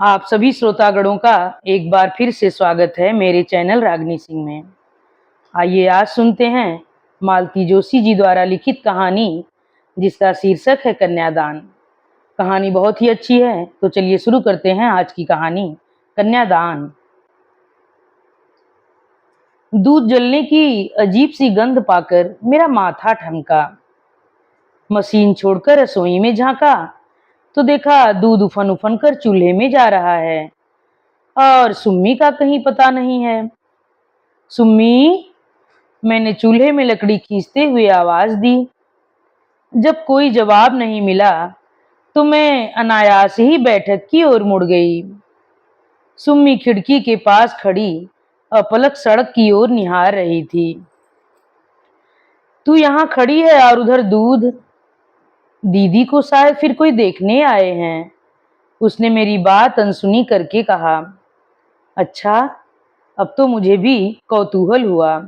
आप सभी श्रोतागणों का एक बार फिर से स्वागत है मेरे चैनल रागनी सिंह में। आइए आज सुनते हैं मालती जोशी जी द्वारा लिखित कहानी जिसका शीर्षक है कन्यादान। कहानी बहुत ही अच्छी है, तो चलिए शुरू करते हैं आज की कहानी कन्यादान। दूध जलने की अजीब सी गंध पाकर मेरा माथा ठनका। मशीन छोड़कर रसोई में झांका तो देखा दूध उफन उफन कर चूल्हे में जा रहा है और सुम्मी का कहीं पता नहीं है। सुम्मी, मैंने चूल्हे में लकड़ी खींचते हुए आवाज दी। जब कोई जवाब नहीं मिला तो मैं अनायास ही बैठक की ओर मुड़ गई। सुम्मी खिड़की के पास खड़ी अपलक सड़क की ओर निहार रही थी। तू यहाँ खड़ी है और उधर दूध? दीदी को शायद फिर कोई देखने आए हैं, उसने मेरी बात अनसुनी करके कहा। अच्छा, अब तो मुझे भी कौतूहल हुआ।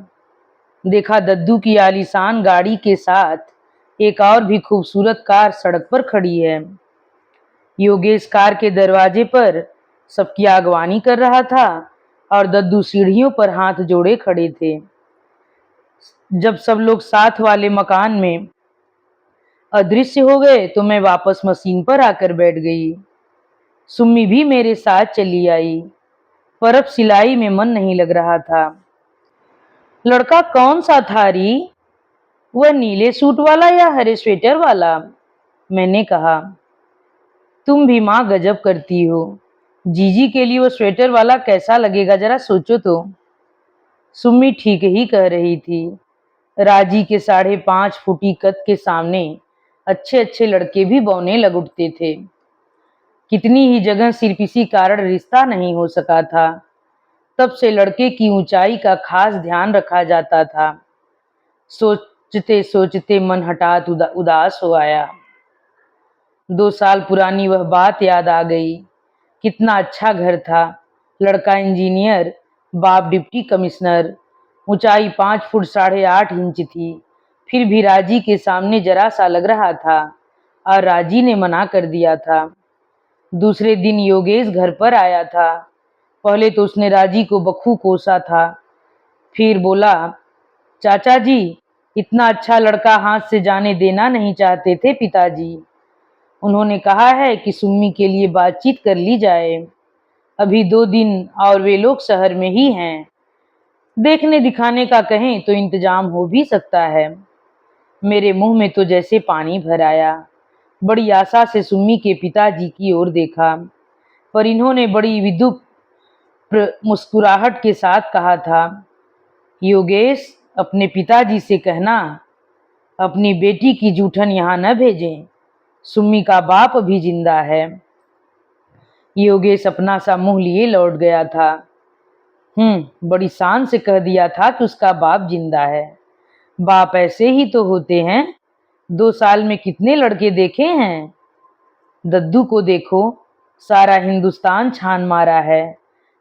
देखा दद्दू की आलीशान गाड़ी के साथ एक और भी खूबसूरत कार सड़क पर खड़ी है। योगेश कार के दरवाजे पर सबकी आगवानी कर रहा था और दद्दू सीढ़ियों पर हाथ जोड़े खड़े थे। जब सब लोग साथ वाले मकान में अदृश्य हो गए तो मैं वापस मशीन पर आकर बैठ गई। सुम्मी भी मेरे साथ चली आई, पर अब सिलाई में मन नहीं लग रहा था। लड़का कौन सा था री? वह नीले सूट वाला या हरे स्वेटर वाला? मैंने कहा। तुम भी माँ गजब करती हो। जीजी के लिए वो स्वेटर वाला कैसा लगेगा, जरा सोचो तो। सुम्मी ठीक ही कह रही थी। राजी के 5.5 फुटी कद के सामने अच्छे अच्छे लड़के भी बौने लग उठते थे। कितनी ही जगह सिर्फ इसी कारण रिश्ता नहीं हो सका था। तब से लड़के की ऊंचाई का खास ध्यान रखा जाता था। सोचते सोचते मन हठात उदास हो आया। 2 साल पुरानी वह बात याद आ गई। कितना अच्छा घर था। लड़का इंजीनियर, बाप डिप्टी कमिश्नर। ऊंचाई 5 फुट 8.5 इंच थी। फिर भी राजी के सामने जरा सा लग रहा था और राजी ने मना कर दिया था। दूसरे दिन योगेश घर पर आया था। पहले तो उसने राजी को बखू कोसा था, फिर बोला, चाचा जी, इतना अच्छा लड़का हाथ से जाने देना नहीं चाहते थे पिताजी। उन्होंने कहा है कि सुम्मी के लिए बातचीत कर ली जाए। अभी 2 दिन और वे लोग शहर में ही हैं। देखने दिखाने का कहें तो इंतजाम हो भी सकता है। मेरे मुंह में तो जैसे पानी भर आया। बड़ी आशा से सुम्मी के पिताजी की ओर देखा, पर इन्होंने बड़ी विद्युत मुस्कुराहट के साथ कहा था, योगेश, अपने पिताजी से कहना अपनी बेटी की जूठन यहाँ न भेजें। सुम्मी का बाप अभी जिंदा है। योगेश अपना सा मुंह लिए लौट गया था। बड़ी शान से कह दिया था कि उसका बाप जिंदा है। बाप ऐसे ही तो होते हैं। 2 साल में कितने लड़के देखे हैं। दद्दू को देखो, सारा हिंदुस्तान छान मारा है।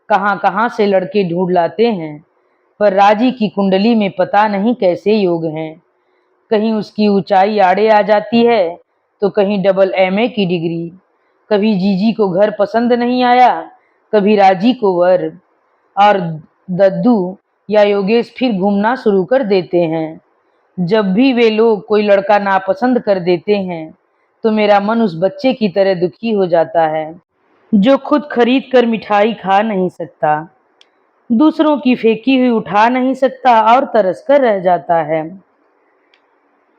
कहां कहां से लड़के ढूंढ लाते हैं, पर राजी की कुंडली में पता नहीं कैसे योग हैं। कहीं उसकी ऊंचाई आड़े आ जाती है तो कहीं डबल एमए की डिग्री। कभी जीजी को घर पसंद नहीं आया, कभी राजी को वर। और दद्दू या योगेश फिर घूमना शुरू कर देते हैं। जब भी वे लोग कोई लड़का नापसंद कर देते हैं तो मेरा मन उस बच्चे की तरह दुखी हो जाता है जो खुद खरीद कर मिठाई खा नहीं सकता, दूसरों की फेंकी हुई उठा नहीं सकता और तरस कर रह जाता है।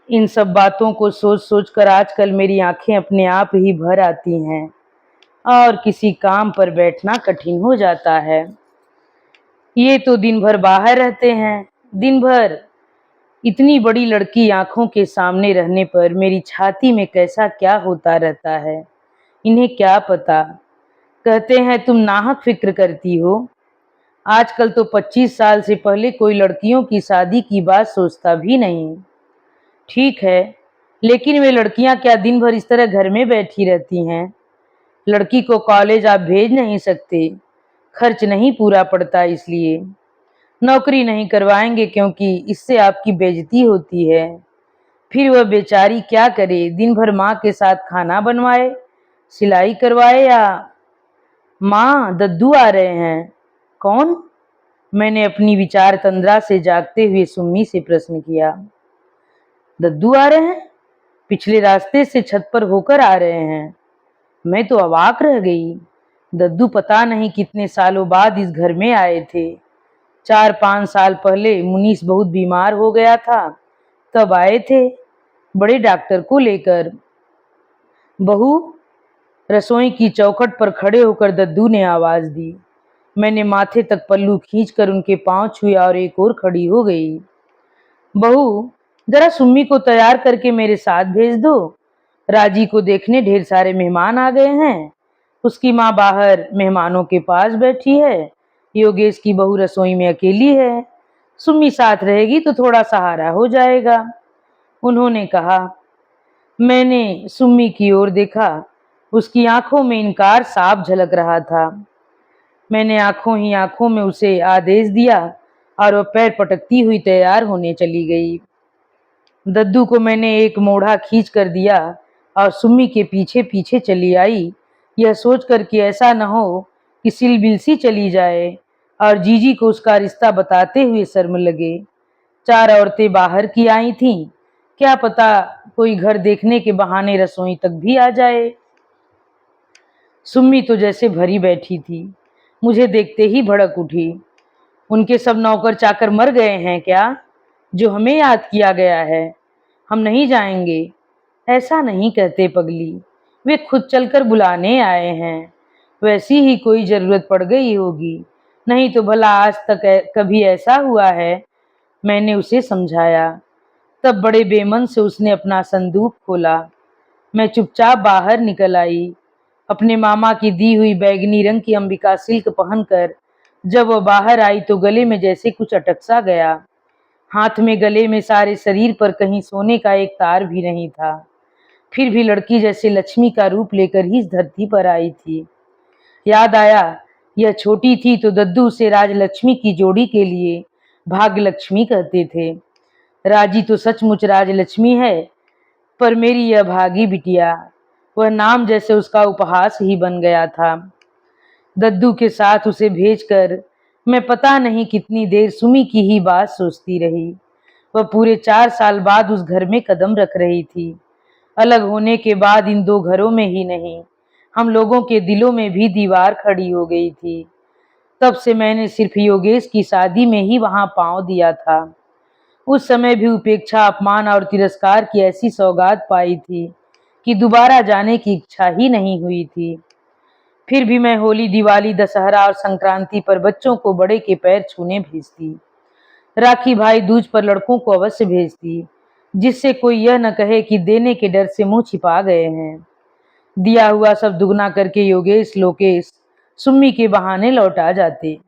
इन सब बातों को सोच सोच कर आजकल मेरी आंखें अपने आप ही भर आती हैं और किसी काम पर बैठना कठिन हो जाता है। ये तो दिन भर बाहर रहते हैं, दिन भर। इतनी बड़ी लड़की आंखों के सामने रहने पर मेरी छाती में कैसा क्या होता रहता है, इन्हें क्या पता। कहते हैं तुम नाहक फिक्र करती हो। आजकल तो 25 साल से पहले कोई लड़कियों की शादी की बात सोचता भी नहीं। ठीक है, लेकिन वे लड़कियां क्या दिन भर इस तरह घर में बैठी रहती हैं? लड़की को कॉलेज आप भेज नहीं सकते, खर्च नहीं पूरा पड़ता इसलिए। नौकरी नहीं करवाएंगे क्योंकि इससे आपकी बेइज्जती होती है। फिर वह बेचारी क्या करे, दिन भर माँ के साथ खाना बनवाए, सिलाई करवाए या माँ, दद्दू आ रहे हैं। कौन? मैंने अपनी विचार तंद्रा से जागते हुए सुम्मी से प्रश्न किया। दद्दू आ रहे हैं? पिछले रास्ते से छत पर होकर आ रहे हैं। मैं तो अवाक रह गई। दद्दू पता नहीं कितने सालों बाद इस घर में आए थे। 4-5 साल पहले मुनीस बहुत बीमार हो गया था, तब आए थे, बड़े डॉक्टर को लेकर। बहू, रसोई की चौखट पर खड़े होकर दद्दू ने आवाज दी। मैंने माथे तक पल्लू खींचकर उनके पांव छुए और एक और खड़ी हो गई। बहू, जरा सुम्मी को तैयार करके मेरे साथ भेज दो। राजी को देखने ढेर सारे मेहमान आ गए हैं। उसकी माँ बाहर मेहमानों के पास बैठी है। योगेश की बहू रसोई में अकेली है। सुम्मी साथ रहेगी तो थोड़ा सहारा हो जाएगा, उन्होंने कहा। मैंने सुम्मी की ओर देखा। उसकी आंखों में इनकार साफ झलक रहा था। मैंने आंखों ही आंखों में उसे आदेश दिया और वह पैर पटकती हुई तैयार होने चली गई। दद्दू को मैंने एक मोढ़ा खींच कर दिया और सुम्मी के पीछे पीछे चली आई, यह सोचकर कि ऐसा न हो कि सिलबिल सी चली जाए और जीजी को उसका रिश्ता बताते हुए शर्म लगे। 4 औरतें बाहर की आई थीं, क्या पता कोई घर देखने के बहाने रसोई तक भी आ जाए। सुम्मी तो जैसे भरी बैठी थी, मुझे देखते ही भड़क उठी। उनके सब नौकर चाकर मर गए हैं क्या, जो हमें याद किया गया है? हम नहीं जाएंगे। ऐसा नहीं कहते पगली, वे खुद चलकर बुलाने आए हैं। वैसी ही कोई जरूरत पड़ गई होगी, नहीं तो भला आज तक कभी ऐसा हुआ है? मैंने उसे समझाया। तब बड़े बेमन से उसने अपना संदूक खोला। मैं चुपचाप बाहर निकल आई। अपने मामा की दी हुई बैगनी रंग की अंबिका सिल्क पहनकर जब वह बाहर आई तो गले में जैसे कुछ अटक सा गया। हाथ में, गले में, सारे शरीर पर कहीं सोने का एक तार भी नहीं था। फिर भी लड़की जैसे लक्ष्मी का रूप लेकर ही इस धरती पर आई थी। याद आया, यह छोटी थी तो दद्दू उसे राजलक्ष्मी की जोड़ी के लिए भाग्यलक्ष्मी कहते थे। राजी तो सचमुच राजलक्ष्मी है, पर मेरी यह भागी बिटिया, वह नाम जैसे उसका उपहास ही बन गया था। दद्दू के साथ उसे भेजकर मैं पता नहीं कितनी देर सुमी की ही बात सोचती रही। वह पूरे 4 साल बाद उस घर में कदम रख रही थी। अलग होने के बाद इन दो घरों में ही नहीं, हम लोगों के दिलों में भी दीवार खड़ी हो गई थी। तब से मैंने सिर्फ योगेश की शादी में ही वहां पांव दिया था। उस समय भी उपेक्षा, अपमान और तिरस्कार की ऐसी सौगात पाई थी कि दोबारा जाने की इच्छा ही नहीं हुई थी। फिर भी मैं होली, दिवाली, दशहरा और संक्रांति पर बच्चों को बड़े के पैर छूने भेजती। राखी, भाई दूज पर लड़कों को अवश्य भेजती, जिससे कोई यह न कहे कि देने के डर से मुंह छिपा गए हैं। दिया हुआ सब दुगना करके योगेश, लोकेश सुम्मी के बहाने लौटा जाते।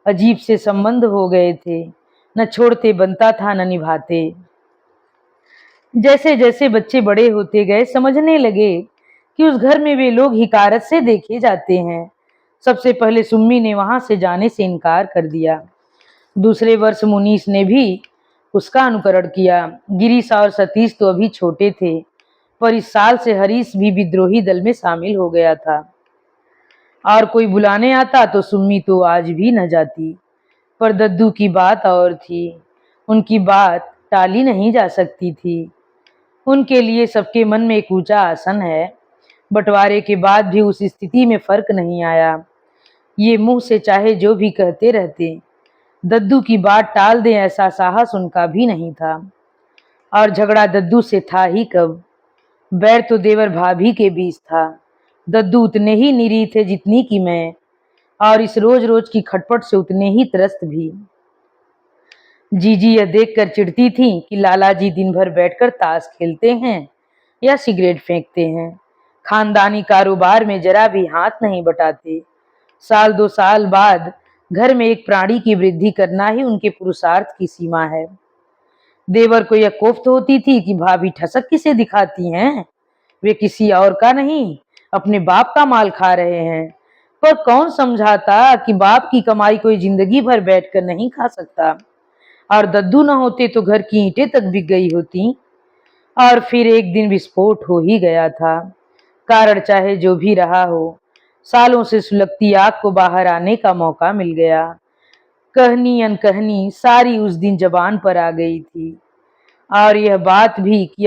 अजीब से संबंध हो गए थे, न छोड़ते बनता था न निभाते। जैसे जैसे बच्चे बड़े होते गए समझने लगे कि उस घर में वे लोग हिकारत से देखे जाते हैं। सबसे पहले सुम्मी ने वहां से जाने से इनकार कर दिया। दूसरे वर्ष मुनीस ने भी उसका अनुकरण किया। गिरीश और सतीश तो अभी छोटे थे, पर इस साल से हरीश भी विद्रोही दल में शामिल हो गया था। और कोई बुलाने आता तो सुम्मी तो आज भी न जाती। पर दद्दू की बात और थी, उनकी बात टाली नहीं जा सकती थी। उनके लिए सबके मन में एक ऊंचा आसन है। बंटवारे के बाद भी उस स्थिति में फर्क नहीं आया। ये मुंह से चाहे जो भी कहते रहते, दद्दू की बात टाल दें ऐसा साहस उनका भी नहीं था। और झगड़ा दद्दू से था ही कब, बैर तो देवर भाभी के बीच था। दद्दू उतने ही निरीह थे जितनी कि मैं, और इस रोज रोज की खटपट से उतने ही त्रस्त भी। जीजी यह देखकर चिढ़ती थी कि लाला जी दिन भर बैठकर ताश खेलते हैं या सिगरेट फेंकते हैं, खानदानी कारोबार में जरा भी हाथ नहीं बटाते। साल 2 साल बाद घर में एक प्राणी की वृद्धि करना ही उनके पुरुषार्थ की सीमा है। देवर को यह कोफ्त होती थी कि भाभी ठसक किसे दिखाती हैं, वे किसी और का नहीं अपने बाप का माल खा रहे हैं। पर कौन समझाता कि बाप की कमाई कोई जिंदगी भर बैठकर नहीं खा सकता। और दद्दू न होते तो घर की ईंटें तक बिक गई होती। और फिर एक दिन विस्फोट हो ही गया था। कारण चाहे जो भी रहा हो, सालों से सुलगती आग को बाहर आने का मौका मिल गया। कहनी अनकहनी सारी उस दिन जबान पर आ गई थी, और यह बात भी कि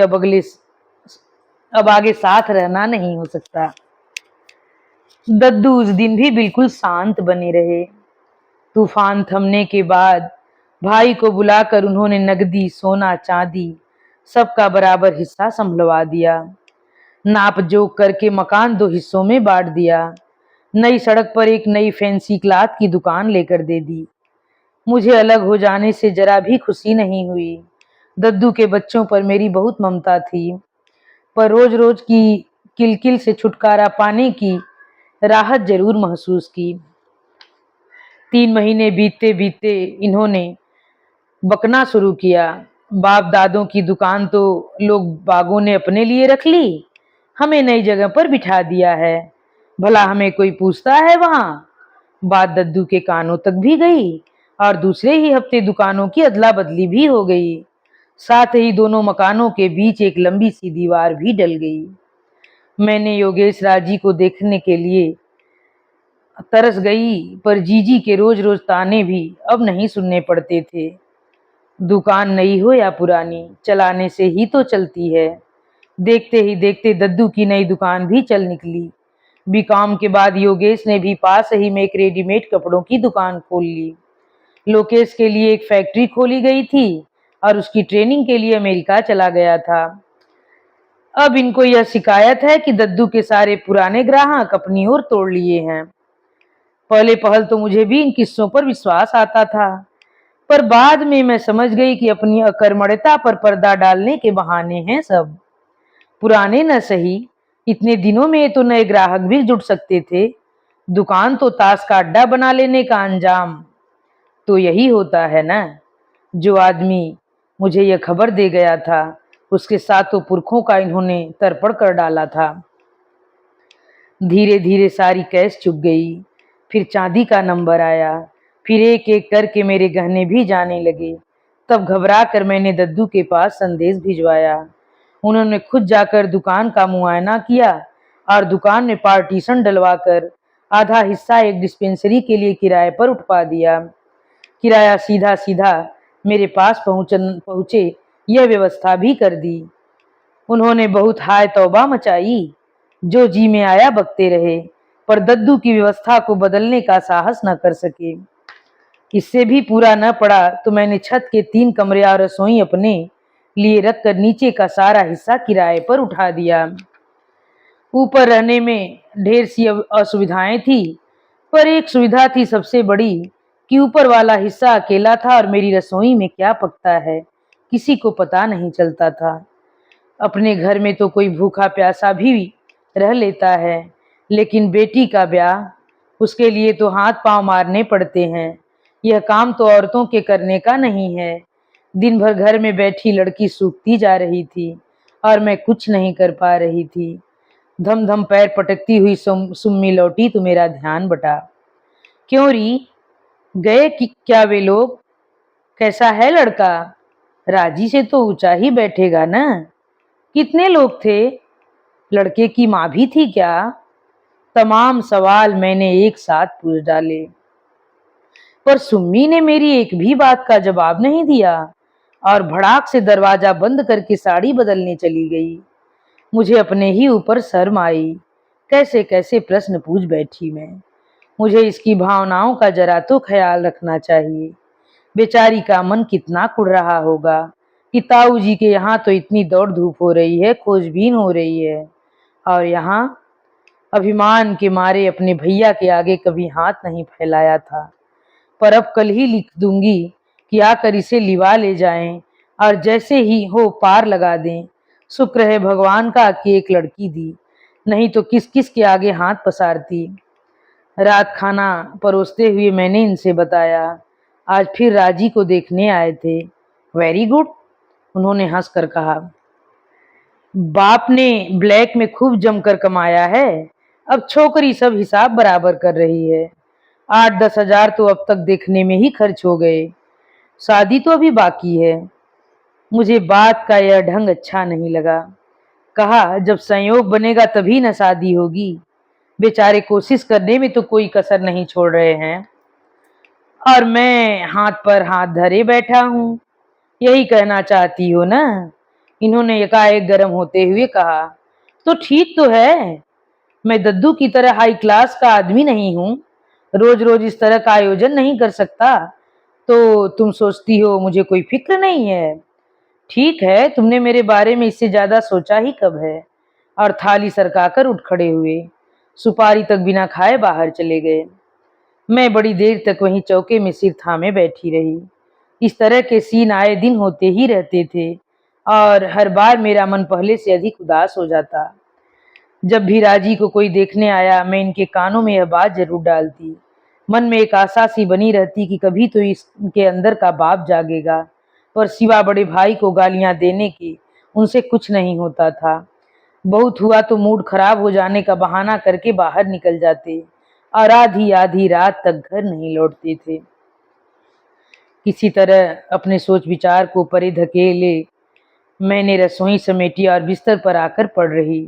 अब आगे साथ रहना नहीं हो सकता। दद्दू उस दिन भी बिल्कुल शांत बने रहे। तूफान थमने के बाद भाई को बुलाकर उन्होंने नकदी, सोना, चांदी सबका बराबर हिस्सा संभलवा दिया। नाप जोख करके मकान 2 हिस्सों में बांट दिया। नई सड़क पर एक नई फैंसी क्लॉथ की दुकान लेकर दे दी। मुझे अलग हो जाने से जरा भी खुशी नहीं हुई। दद्दू के बच्चों पर मेरी बहुत ममता थी, पर रोज रोज की किलकिल से छुटकारा पाने की राहत जरूर महसूस की। 3 महीने बीतते बीतते इन्होंने बकना शुरू किया। बाप दादों की दुकान तो लोग बागों ने अपने लिए रख ली, हमें नई जगह पर बिठा दिया है, भला हमें कोई पूछता है वहां? बात दद्दू के कानों तक भी गई और दूसरे ही हफ्ते दुकानों की अदला बदली भी हो गई। साथ ही दोनों मकानों के बीच एक लंबी सी दीवार भी डल गई। मैंने योगेश राजी को देखने के लिए तरस गई, पर जीजी के रोज रोज ताने भी अब नहीं सुनने पड़ते थे। दुकान नई हो या पुरानी, चलाने से ही तो चलती है। देखते ही देखते दद्दू की नई दुकान भी चल निकली। बीकॉम के बाद योगेश ने भी पास ही में एक रेडीमेड कपड़ों की दुकान खोल ली। लोकेश के लिए एक फैक्ट्री खोली गई थी और उसकी ट्रेनिंग के लिए अमेरिका चला गया था। अब इनको यह शिकायत है कि दद्दू के सारे पुराने ग्राहक अपनी ओर तोड़ लिए हैं। पहले पहल तो मुझे भी इन किस्सों पर विश्वास आता था, पर बाद में मैं समझ गई कि अपनी अकर्मण्यता पर पर्दा डालने के बहाने हैं सब। पुराने न सही, इतने दिनों में तो नए ग्राहक भी जुट सकते थे। दुकान तो ताश का अड्डा बना लेने का अंजाम तो यही होता है ना। जो आदमी मुझे यह खबर दे गया था, उसके सातों पुरखों का इन्होंने तर्पण कर डाला था। धीरे धीरे सारी कैश चुक गई। फिर चांदी का नंबर आया, फिर एक एक करके मेरे गहने भी जाने लगे। तब घबरा कर मैंने दद्दू के पास संदेश भिजवाया। उन्होंने खुद जाकर दुकान का मुआयना किया और दुकान में पार्टीशन डलवाकर आधा हिस्सा एक डिस्पेंसरी के लिए किराए पर उठवा दिया। किराया सीधा सीधा मेरे पास पहुंचे यह व्यवस्था भी कर दी। उन्होंने बहुत हाय तौबा मचाई, जो जी में आया बकते रहे, पर दद्दू की व्यवस्था को बदलने का साहस न कर सके। इससे भी पूरा न पड़ा तो मैंने छत के 3 कमरे और रसोई अपने लिए रखकर नीचे का सारा हिस्सा किराए पर उठा दिया। ऊपर रहने में ढेर सी असुविधाएं थी, पर एक सुविधा थी सबसे बड़ी कि ऊपर वाला हिस्सा अकेला था और मेरी रसोई में क्या पकता है किसी को पता नहीं चलता था। अपने घर में तो कोई भूखा प्यासा भी रह लेता है, लेकिन बेटी का ब्याह, उसके लिए तो हाथ पांव मारने पड़ते हैं। यह काम तो औरतों के करने का नहीं है। दिन भर घर में बैठी लड़की सूखती जा रही थी और मैं कुछ नहीं कर पा रही थी। धम धम पैर पटकती हुई सुम्मी लौटी तो मेरा ध्यान बटा। क्यों री, गए कि क्या वे लोग? कैसा है लड़का? राजी से तो ऊंचा ही बैठेगा ना। कितने लोग थे? लड़के की माँ भी थी क्या? तमाम सवाल मैंने एक साथ पूछ डाले, पर सुम्मी ने मेरी एक भी बात का जवाब नहीं दिया और भड़ाक से दरवाजा बंद करके साड़ी बदलने चली गई। मुझे अपने ही ऊपर शर्म आई। कैसे कैसे प्रश्न पूछ बैठी मैं। मुझे इसकी भावनाओं का जरा तो ख्याल रखना चाहिए। बेचारी का मन कितना कुढ़ रहा होगा कि ताऊ जी के यहाँ तो इतनी दौड़ धूप हो रही है, खोजबीन हो रही है, और यहाँ अभिमान के मारे अपने भैया के आगे कभी हाथ नहीं फैलाया था। पर अब कल ही लिख दूंगी कि आकर इसे लिवा ले जाएं और जैसे ही हो पार लगा दें। शुक्र है भगवान का कि एक लड़की दी, नहीं तो किस किस के आगे हाथ पसारती। रात खाना परोसते हुए मैंने इनसे बताया, आज फिर राजी को देखने आए थे। वेरी गुड, उन्होंने हंसकर कहा। बाप ने ब्लैक में खूब जमकर कमाया है, अब छोकरी सब हिसाब बराबर कर रही है। 8-10 हजार तो अब तक देखने में ही खर्च हो गए। शादी तो अभी बाकी है। मुझे बात का यह ढंग अच्छा नहीं लगा। कहा, जब संयोग बनेगा तभी न शादी होगी। बेचारे कोशिश करने में तो कोई कसर नहीं छोड़ रहे हैं और मैं हाथ पर हाथ धरे बैठा हूँ। यही कहना चाहती हो ना? इन्होंने एकाएक गर्म होते हुए कहा। तो ठीक तो है। मैं दद्दू की तरह हाई क्लास का आदमी नहीं हूँ। रोज रोज इस तरह का आयोजन नहीं कर सकता। तो तुम सोचती हो मुझे कोई फिक्र नहीं है? ठीक है, तुमने मेरे बारे में इससे ज्यादा सोचा ही कब है? और थाली सरकाकर उठ खड़े हुए। सुपारी तक बिना खाए बाहर चले गए। मैं बड़ी देर तक वहीं चौके में सिर थामे बैठी रही। इस तरह के सीन आए दिन होते ही रहते थे और हर बार मेरा मन पहले से अधिक उदास हो जाता। जब भी राजी को कोई देखने आया, मैं इनके कानों में यह बात जरूर डालती। मन में एक आशा सी बनी रहती कि कभी तो इसके अंदर का बाप जागेगा, पर सिवा बड़े भाई को गालियां देने के उनसे कुछ नहीं होता था। बहुत हुआ तो मूड खराब हो जाने का बहाना करके बाहर निकल जाते और आधी आधी रात तक घर नहीं लौटते थे। किसी तरह अपने सोच विचार को परे धकेले मैंने रसोई समेटी और बिस्तर पर आकर पड़ रही।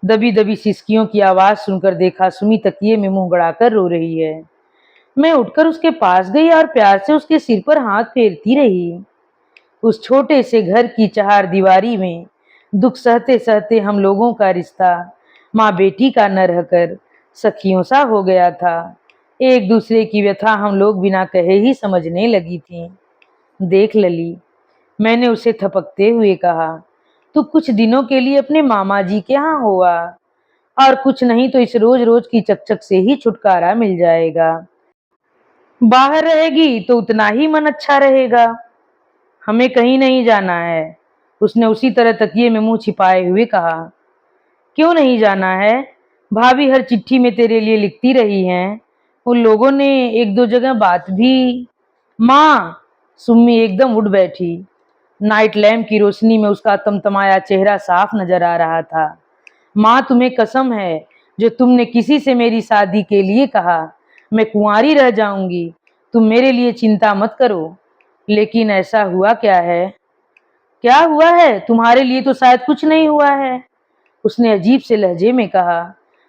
दबी दबी सिसकियों की आवाज सुनकर देखा सुमी तकिए में मुंह गड़ाकर रो रही है। मैं उठकर उसके पास गई और प्यार से उसके सिर पर हाथ फेरती रही। उस छोटे से घर की चार दीवारी में दुख सहते सहते हम लोगों का रिश्ता माँ बेटी का न रहकर सखियों सा हो गया था। एक दूसरे की व्यथा हम लोग बिना कहे ही समझने लगी थी। देख लली, मैंने उसे थपकते हुए कहा, तू कुछ दिनों के लिए अपने मामा जी के यहाँ हुआ और कुछ नहीं तो इस रोज रोज की चकचक से ही छुटकारा मिल जाएगा। बाहर रहेगी तो उतना ही मन अच्छा रहेगा। हमें कहीं नहीं जाना है। उसने उसी तरह तकिए में मुंह छिपाए हुए कहा। क्यों नहीं जाना है? भाभी हर चिट्ठी में तेरे लिए लिखती रही हैं। उन लोगों ने एक दो जगह बात भी। माँ! सुम्मी एकदम उठ बैठी। नाइट लैम्प की रोशनी में उसका तमतमाया चेहरा साफ नजर आ रहा था। माँ, तुम्हें कसम है, जो तुमने किसी से मेरी शादी के लिए कहा, मैं कुंवारी रह जाऊंगी। तुम मेरे लिए चिंता मत करो। लेकिन ऐसा हुआ क्या है? क्या हुआ है? तुम्हारे लिए तो शायद कुछ नहीं हुआ है, उसने अजीब से लहजे में कहा।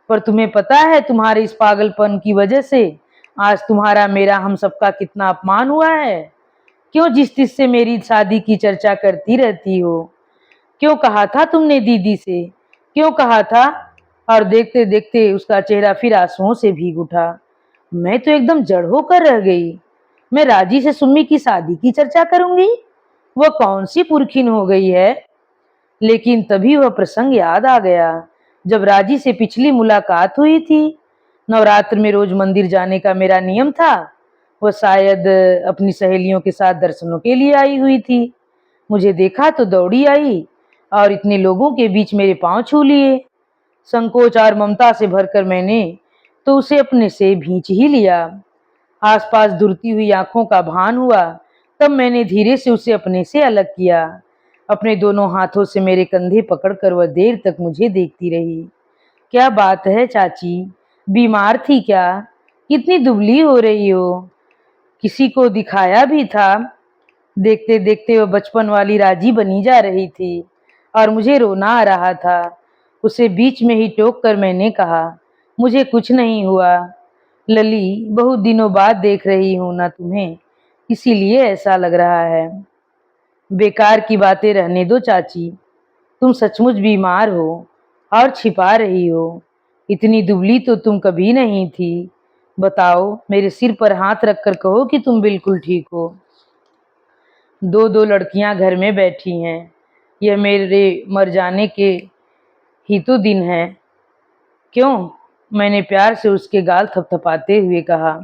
पर तुम्हें पता है तुम्हारे इस पागलपन की वजह से आज तुम्हारा मेरा हम सबका कितना अपमान हुआ है? क्यों जिस तिस से मेरी शादी की चर्चा करती रहती हो? क्यों कहा था तुमने दीदी से? क्यों कहा था? और देखते देखते उसका चेहरा फिर आंसुओं से भीग उठा। मैं तो एकदम जड़ होकर रह गई। मैं राजी से सुम्मी की शादी की चर्चा करूंगी? वह कौन सी पुरखिन हो गई है? लेकिन तभी वह प्रसंग याद आ गया जब राजी से पिछली मुलाकात हुई थी। नवरात्र में रोज मंदिर जाने का मेरा नियम था। वह शायद अपनी सहेलियों के साथ दर्शनों के लिए आई हुई थी। मुझे देखा तो दौड़ी आई और इतने लोगों के बीच मेरे पांव छू लिए। संकोच और ममता से भरकर मैंने तो उसे अपने से भींच ही लिया। आसपास दुरती हुई आंखों का भान हुआ। तब मैंने धीरे से उसे अपने से अलग किया। अपने दोनों हाथों से मेरे कंधे पकड़कर वह देर तक मुझे देखती रही। क्या बात है चाची? बीमार थी क्या? कितनी दुबली हो रही हो? किसी को दिखाया भी था? देखते देखते वह बचपन वाली राजी बनी जा रही थी और मुझे रोना आ रहा था। उसे बीच में ही टोक कर मैंने कहा, मुझे कुछ नहीं हुआ। लली, बहुत दिनों बाद देख रही हूं ना तुम्हें, इसीलिए ऐसा लग रहा है। बेकार की बातें रहने दो चाची। तुम सचमुच बीमार हो और छिपा रही हो। इतनी दुबली तो तुम कभी नहीं थी। बताओ, मेरे सिर पर हाथ रखकर कहो कि तुम बिल्कुल ठीक हो। दो दो लड़कियां घर में बैठी हैं। यह मेरे मर जाने के ही तो दिन है। क्यों? मैंने प्यार से उसके गाल थपथपाते हुए कहा।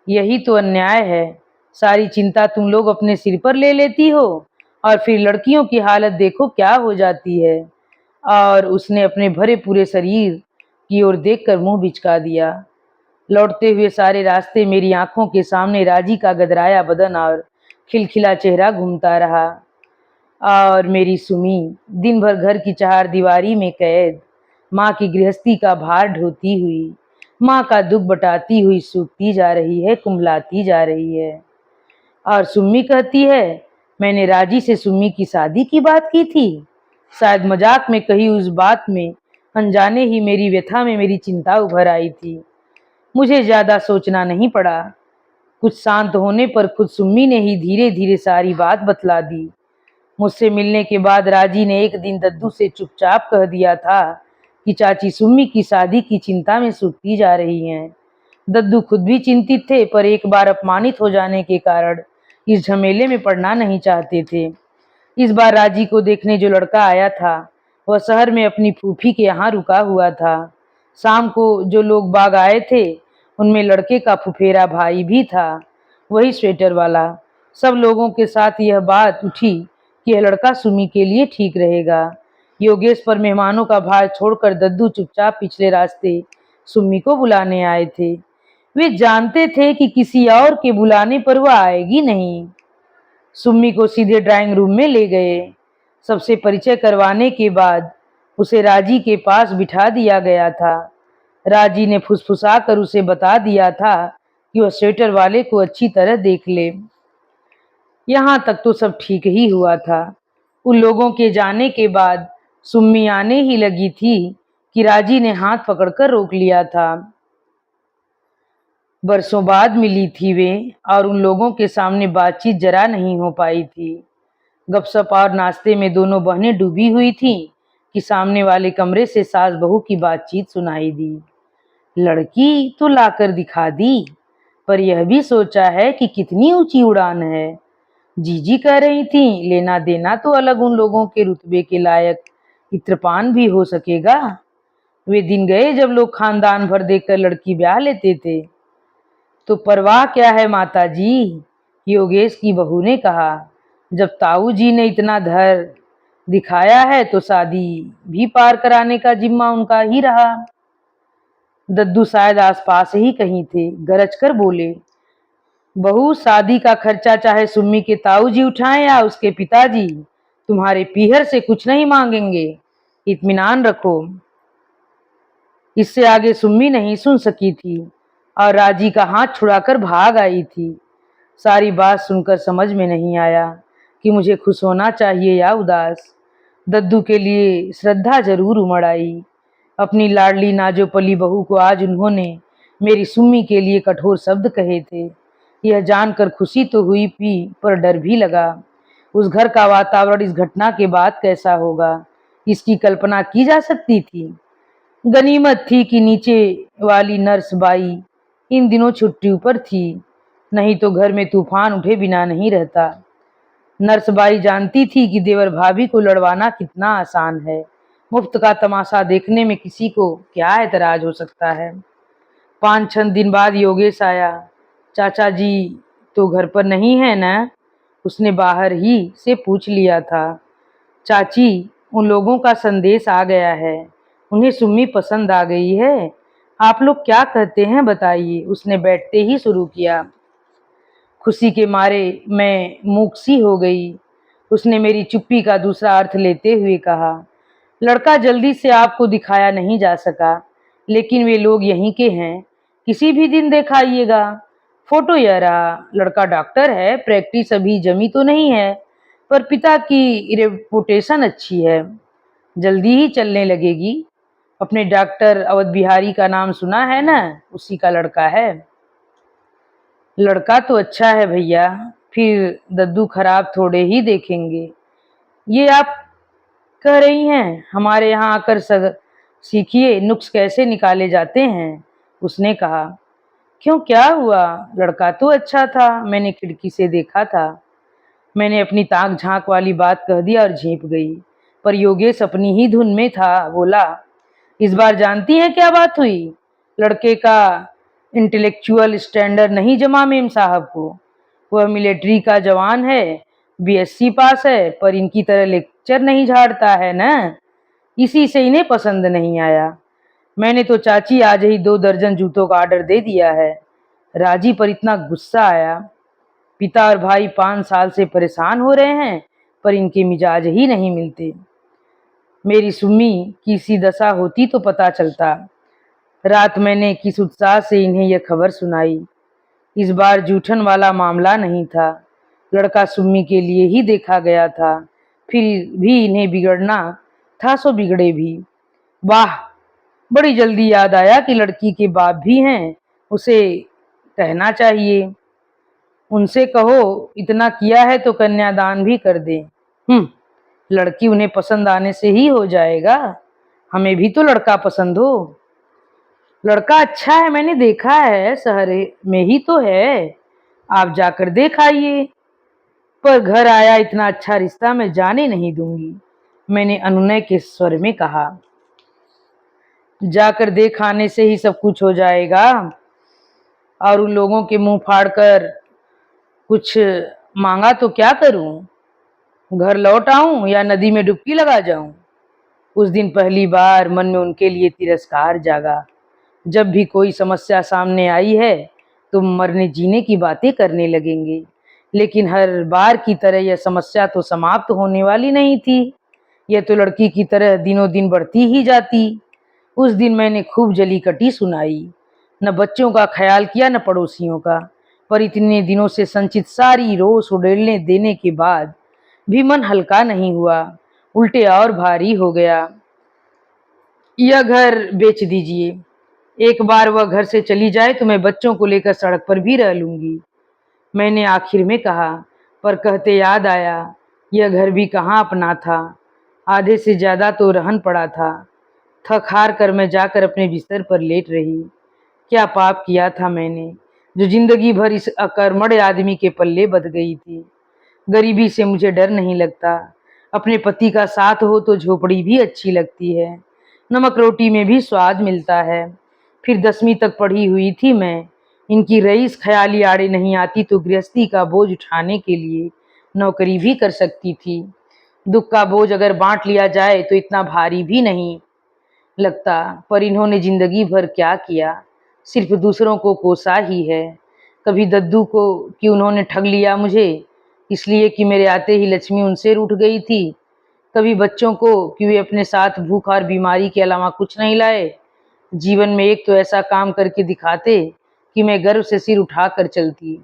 यही तो अन्याय है। सारी चिंता तुम लोग अपने सिर पर ले लेती हो और फिर लड़कियों की हालत देखो क्या हो जाती है। और उसने अपने भरे पूरे शरीर की ओर देखकर मुंह बिचका दिया। लौटते हुए सारे रास्ते मेरी आंखों के सामने राजी का गदराया बदन और खिलखिला चेहरा घूमता रहा। और मेरी सुमी दिन भर घर की चार दीवारी में कैद, माँ की गृहस्थी का भार ढोती हुई, माँ का दुख बटाती हुई सूखती जा रही है, कुंभलाती जा रही है। और सुम्मी कहती है मैंने राजी से सुम्मी की शादी की बात की थी। शायद मजाक में कही उस बात में अनजाने ही मेरी व्यथा में मेरी चिंता उभर आई थी। मुझे ज्यादा सोचना नहीं पड़ा। कुछ शांत होने पर खुद सुम्मी ने ही धीरे धीरे सारी बात बतला दी। मुझसे मिलने के बाद राजी ने एक दिन दद्दू से चुपचाप कह दिया था कि चाची सुम्मी की शादी की चिंता में सूखती जा रही हैं। दद्दू खुद भी चिंतित थे, पर एक बार अपमानित हो जाने के कारण इस झमेले में पड़ना नहीं चाहते थे। इस बार राजी को देखने जो लड़का आया था, वह शहर में अपनी फूफी के यहाँ रुका हुआ था। शाम को जो लोग बाग आए थे, उनमें लड़के का फुफेरा भाई भी था, वही स्वेटर वाला। सब लोगों के साथ यह बात उठी कि यह लड़का सुमी के लिए ठीक रहेगा। योगेश पर मेहमानों का भार छोड़कर दद्दू चुपचाप पिछले रास्ते सुम्मी को बुलाने आए थे। वे जानते थे कि किसी और के बुलाने पर वह आएगी नहीं। सुम्मी को सीधे ड्राइंग रूम में ले गए। सबसे परिचय करवाने के बाद उसे राजी के पास बिठा दिया गया था। राजी ने फुसफुसा कर उसे बता दिया था कि वह स्वेटर वाले को अच्छी तरह देख ले। यहाँ तक तो सब ठीक ही हुआ था। उन लोगों के जाने के बाद सुम्मी आने ही लगी थी कि राजी ने हाथ पकड़कर रोक लिया था। बरसों बाद मिली थी वे, और उन लोगों के सामने बातचीत जरा नहीं हो पाई थी। गपशप और नाश्ते में दोनों बहनें डूबी हुई थीं कि सामने वाले कमरे से सास बहू की बातचीत सुनाई दी। लड़की तो लाकर दिखा दी, पर यह भी सोचा है कि कितनी ऊंची उड़ान है। जीजी कह रही थी लेना देना तो अलग, उन लोगों के रुतबे के लायक इत्रपान भी हो सकेगा। वे दिन गए जब लोग खानदान भर देखकर लड़की ब्याह लेते थे। तो परवाह क्या है माताजी, योगेश की बहू ने कहा। जब ताऊ जी ने इतना धर दिखाया है तो शादी भी पार कराने का जिम्मा उनका ही रहा। दद्दू शायद आसपास ही कहीं थे, गरज कर बोले, बहू शादी का खर्चा चाहे सुम्मी के ताऊ जी उठाएं या उसके पिताजी, तुम्हारे पीहर से कुछ नहीं मांगेंगे, इत्मीनान रखो। इससे आगे सुम्मी नहीं सुन सकी थी और राजी का हाथ छुड़ाकर भाग आई थी। सारी बात सुनकर समझ में नहीं आया कि मुझे खुश होना चाहिए या उदास। दद्दू के लिए श्रद्धा जरूर उमड़ आई। अपनी लाडली नाजोपली बहू को आज उन्होंने मेरी सुम्मी के लिए कठोर शब्द कहे थे। यह जानकर खुशी तो हुई भी, पर डर भी लगा। उस घर का वातावरण इस घटना के बाद कैसा होगा, इसकी कल्पना की जा सकती थी। गनीमत थी कि नीचे वाली नर्स बाई इन दिनों छुट्टी पर थी, नहीं तो घर में तूफान उठे बिना नहीं रहता। नर्स बाई जानती थी कि देवर भाभी को लड़वाना कितना आसान है। मुफ्त का तमाशा देखने में किसी को क्या एतराज हो सकता है। 5-6 दिन बाद योगेश आया। चाचा जी तो घर पर नहीं है ना? उसने बाहर ही से पूछ लिया था। चाची, उन लोगों का संदेश आ गया है, उन्हें सुम्मी पसंद आ गई है। आप लोग क्या कहते हैं बताइए, उसने बैठते ही शुरू किया। खुशी के मारे मैं मूक सी हो गई। उसने मेरी चुप्पी का दूसरा अर्थ लेते हुए कहा, लड़का जल्दी से आपको दिखाया नहीं जा सका, लेकिन वे लोग यहीं के हैं, किसी भी दिन दिखाइएगा। फोटो यह रहा। लड़का डॉक्टर है, प्रैक्टिस अभी जमी तो नहीं है, पर पिता की रेपुटेशन अच्छी है, जल्दी ही चलने लगेगी। अपने डॉक्टर अवध बिहारी का नाम सुना है ना, उसी का लड़का है। लड़का तो अच्छा है भैया, फिर दद्दू खराब थोड़े ही देखेंगे। ये आप कह रही हैं? हमारे यहाँ आकर सीखिए नुक्स कैसे निकाले जाते हैं, उसने कहा। क्यों, क्या हुआ? लड़का तो अच्छा था, मैंने खिड़की से देखा था। मैंने अपनी ताक झांक वाली बात कह दी और झेप गई, पर योगेश अपनी ही धुन में था। बोला, इस बार जानती हैं क्या बात हुई? लड़के का इंटेलेक्चुअल स्टैंडर्ड नहीं जमा मेम साहब को। वह मिलिट्री का जवान है, बीएससी पास है, पर इनकी तरह लेक्चर नहीं झाड़ता है ना, इसी से इन्हें पसंद नहीं आया। मैंने तो चाची आज ही 2 दर्जन जूतों का ऑर्डर दे दिया है। राजी पर इतना गुस्सा आया। पिता और भाई 5 साल से परेशान हो रहे हैं, पर इनके मिजाज ही नहीं मिलते। मेरी सुम्मी की सी दशा होती तो पता चलता। रात मैंने किस उत्साह से इन्हें यह खबर सुनाई। इस बार जूठन वाला मामला नहीं था, लड़का सुम्मी के लिए ही देखा गया था। फिर भी इन्हें बिगड़ना था सो बिगड़े भी। वाह! बड़ी जल्दी याद आया कि लड़की के बाप भी हैं, उसे कहना चाहिए। उनसे कहो इतना किया है तो कन्यादान भी कर दें। लड़की उन्हें पसंद आने से ही हो जाएगा, हमें भी तो लड़का पसंद हो। लड़का अच्छा है, मैंने देखा है, शहर में ही तो है, आप जाकर देख आइए। पर घर आया इतना अच्छा रिश्ता मैं जाने नहीं दूंगी, मैंने अनुनय के स्वर में कहा। जाकर देख आने से ही सब कुछ हो जाएगा, और उन लोगों के मुंह फाड़कर कुछ मांगा तो क्या करूं? घर लौट आऊं या नदी में डुबकी लगा जाऊं? उस दिन पहली बार मन में उनके लिए तिरस्कार जागा। जब भी कोई समस्या सामने आई है तो मरने जीने की बातें करने लगेंगे, लेकिन हर बार की तरह यह समस्या तो समाप्त होने वाली नहीं थी। यह तो लड़की की तरह दिनों दिन बढ़ती ही जाती। उस दिन मैंने खूब जली कटी सुनाई, न बच्चों का ख्याल किया न पड़ोसियों का। पर इतने दिनों से संचित सारी रोष उड़ेलने देने के बाद भी मन हल्का नहीं हुआ, उल्टे और भारी हो गया। यह घर बेच दीजिए, एक बार वह घर से चली जाए तो मैं बच्चों को लेकर सड़क पर भी रह लूंगी, मैंने आखिर में कहा। पर कहते याद आया, यह घर भी कहाँ अपना था, आधे से ज्यादा तो रहन पड़ा था। थक हार कर मैं जाकर अपने बिस्तर पर लेट रही। क्या पाप किया था मैंने, जो जिंदगी भर इस अकर्मण्य आदमी के पल्ले बंध गई थी। गरीबी से मुझे डर नहीं लगता, अपने पति का साथ हो तो झोपड़ी भी अच्छी लगती है, नमक रोटी में भी स्वाद मिलता है। फिर 10वीं तक पढ़ी हुई थी मैं, इनकी रईस ख्याली आड़े नहीं आती तो गृहस्थी का बोझ उठाने के लिए नौकरी भी कर सकती थी। दुख का बोझ अगर बांट लिया जाए तो इतना भारी भी नहीं लगता। पर इन्होंने जिंदगी भर क्या किया, सिर्फ दूसरों को कोसा ही है। कभी दद्दू को कि उन्होंने ठग लिया मुझे, इसलिए कि मेरे आते ही लक्ष्मी उनसे रूठ गई थी। कभी बच्चों को कि वे अपने साथ भूख और बीमारी के अलावा कुछ नहीं लाए। जीवन में एक तो ऐसा काम करके दिखाते कि मैं गर्व से सिर उठा कर चलती।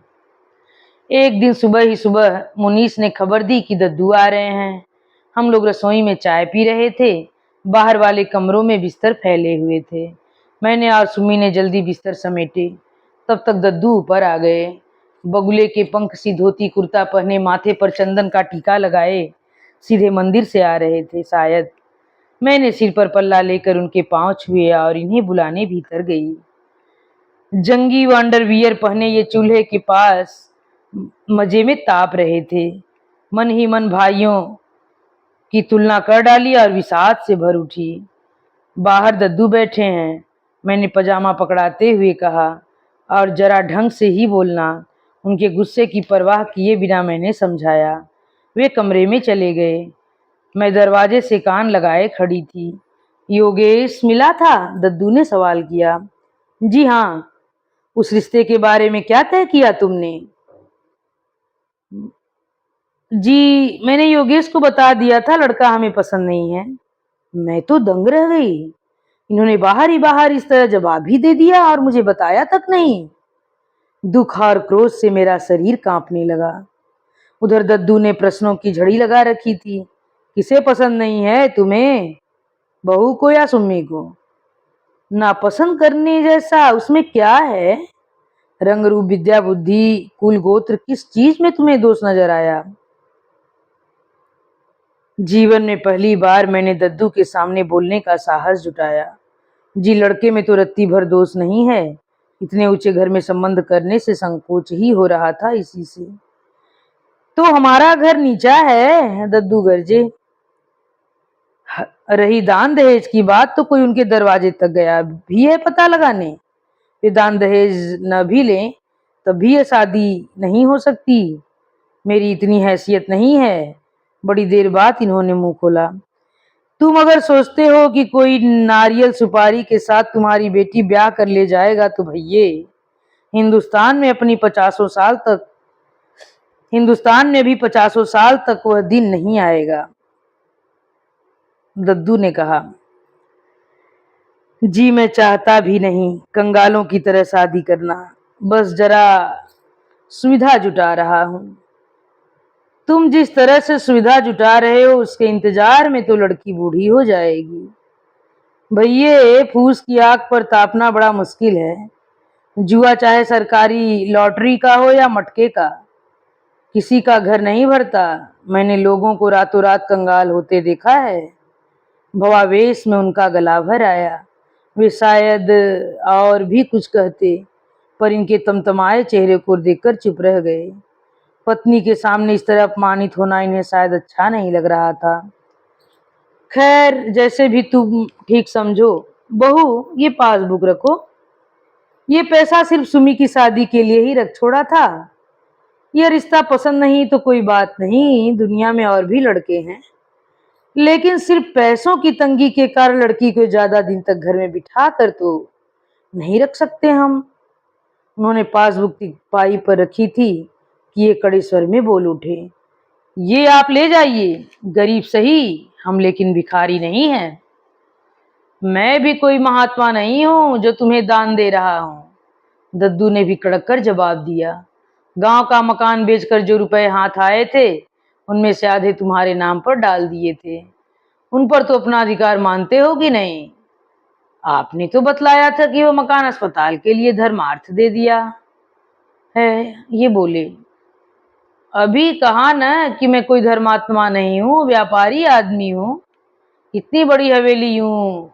एक दिन सुबह ही सुबह मुनीस ने खबर दी कि दद्दू आ रहे हैं। हम लोग रसोई में चाय पी रहे थे, बाहर वाले कमरों में बिस्तर फैले हुए थे। मैंने और सुमी ने जल्दी बिस्तर समेटे, तब तक दद्दू ऊपर आ गए। बगुले के पंख सी धोती कुर्ता पहने, माथे पर चंदन का टीका लगाए, सीधे मंदिर से आ रहे थे शायद। मैंने सिर पर पल्ला लेकर उनके पांव छुए और इन्हें बुलाने भीतर गई। जंगी व अंडरवियर पहने ये चूल्हे के पास मजे में ताप रहे थे। मन ही मन भाइयों की तुलना कर डाली और विषाद से भर उठी। बाहर दद्दू बैठे हैं, मैंने पजामा पकड़ाते हुए कहा, और जरा ढंग से ही बोलना। उनके गुस्से की परवाह किए बिना मैंने समझाया। वे कमरे में चले गए। मैं दरवाजे से कान लगाए खड़ी थी। योगेश मिला था? दद्दू ने सवाल किया। जी हाँ। उस रिश्ते के बारे में क्या तय किया तुमने? जी, मैंने योगेश को बता दिया था लड़का हमें पसंद नहीं है। मैं तो दंग रह गई, इन्होंने बाहर ही बाहर इस तरह जवाब ही दे दिया और मुझे बताया तक नहीं। दुख और क्रोध से मेरा शरीर कांपने लगा। उधर दद्दू ने प्रश्नों की झड़ी लगा रखी थी। किसे पसंद नहीं है तुम्हें, बहू को या सुम्मी को? नापसंद करने जैसा उसमें क्या है? रंग रूप विद्या बुद्धि कुल गोत्र, किस चीज में तुम्हें दोष नजर आया? जीवन में पहली बार मैंने दद्दू के सामने बोलने का साहस जुटाया। जी, लड़के में तो रत्ती भर दोष नहीं है, इतने ऊंचे घर में संबंध करने से संकोच ही हो रहा था इसी से। तो हमारा घर नीचा है, दद्दू गरजे। रही दान दहेज की बात, तो कोई उनके दरवाजे तक गया भी है पता लगाने? वे दान दहेज न भी लें तब भी ये शादी नहीं हो सकती। मेरी इतनी हैसियत नहीं है। बड़ी देर बाद इन्होंने मुंह खोला। तुम अगर सोचते हो कि कोई नारियल सुपारी के साथ तुम्हारी बेटी ब्याह कर ले जाएगा तो भैये, हिंदुस्तान में अपनी 50 साल तक हिंदुस्तान में भी 50 साल तक वह दिन नहीं आएगा, दद्दू ने कहा। जी, मैं चाहता भी नहीं कंगालों की तरह शादी करना, बस जरा सुविधा जुटा रहा हूं। तुम जिस तरह से सुविधा जुटा रहे हो उसके इंतजार में तो लड़की बूढ़ी हो जाएगी। भैये फूस की आग पर तापना बड़ा मुश्किल है। जुआ चाहे सरकारी लॉटरी का हो या मटके का, किसी का घर नहीं भरता। मैंने लोगों को रातों रात कंगाल होते देखा है। भवावेश में उनका गला भर आया। वे शायद और भी कुछ कहते, पर इनके तमतमाए चेहरे को देखकर चुप रह गए। पत्नी के सामने इस तरह अपमानित होना इन्हें शायद अच्छा नहीं लग रहा था। खैर, जैसे भी तुम ठीक समझो। बहू, ये पासबुक रखो। ये पैसा सिर्फ सुमी की शादी के लिए ही रख छोड़ा था। यह रिश्ता पसंद नहीं तो कोई बात नहीं, दुनिया में और भी लड़के हैं, लेकिन सिर्फ पैसों की तंगी के कारण लड़की को ज्यादा दिन तक घर में बिठा कर तो नहीं रख सकते हम। उन्होंने पासबुक की पाई पर रखी थी कि ये कड़े स्वर में बोल उठे, ये आप ले जाइए। गरीब सही, हम लेकिन भिखारी नहीं हैं। मैं भी कोई महात्मा नहीं हूं जो तुम्हें दान दे रहा हूं। दद्दू ने भी कड़क कर जवाब दिया। गांव का मकान बेचकर जो रुपए हाथ आए थे, उनमें से आधे तुम्हारे नाम पर डाल दिए थे। उन पर तो अपना अधिकार मानते हो कि नहीं? आपने तो बतलाया था कि वो मकान अस्पताल के लिए धर्मार्थ दे दिया है। ये बोले, अभी कहा न कि मैं कोई धर्मात्मा नहीं हूँ, व्यापारी आदमी हूँ। इतनी बड़ी हवेली यूं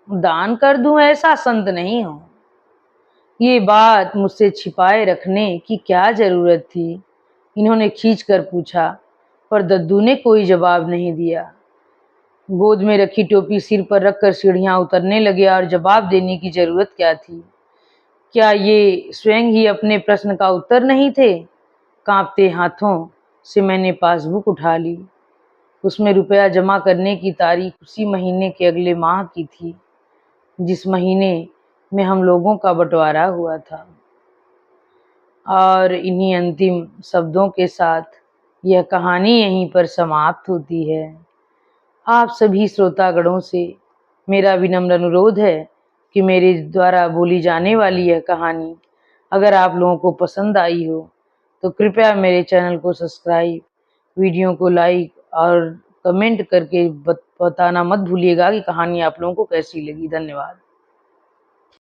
दान कर दूं ऐसा संत नहीं हूं। ये बात मुझसे छिपाए रखने की क्या जरूरत थी? इन्होंने खींच कर पूछा, पर दद्दू ने कोई जवाब नहीं दिया। गोद में रखी टोपी सिर पर रखकर सीढ़ियां उतरने लगे और जवाब देने की जरूरत क्या थी? क्या ये स्वयं ही अपने प्रश्न का उत्तर नहीं थे? कांपते हाथों से मैंने पासबुक उठा ली। उसमें रुपया जमा करने की तारीख उसी महीने के अगले माह की थी, जिस महीने में हम लोगों का बंटवारा हुआ था। और इन्हीं अंतिम शब्दों के साथ यह कहानी यहीं पर समाप्त होती है। आप सभी श्रोतागणों से मेरा विनम्र अनुरोध है कि मेरे द्वारा बोली जाने वाली यह कहानी अगर आप लोगों को पसंद आई हो तो कृपया मेरे चैनल को सब्सक्राइब, वीडियो को लाइक और कमेंट करके बताना मत भूलिएगा कि कहानी आप लोगों को कैसी लगी। धन्यवाद।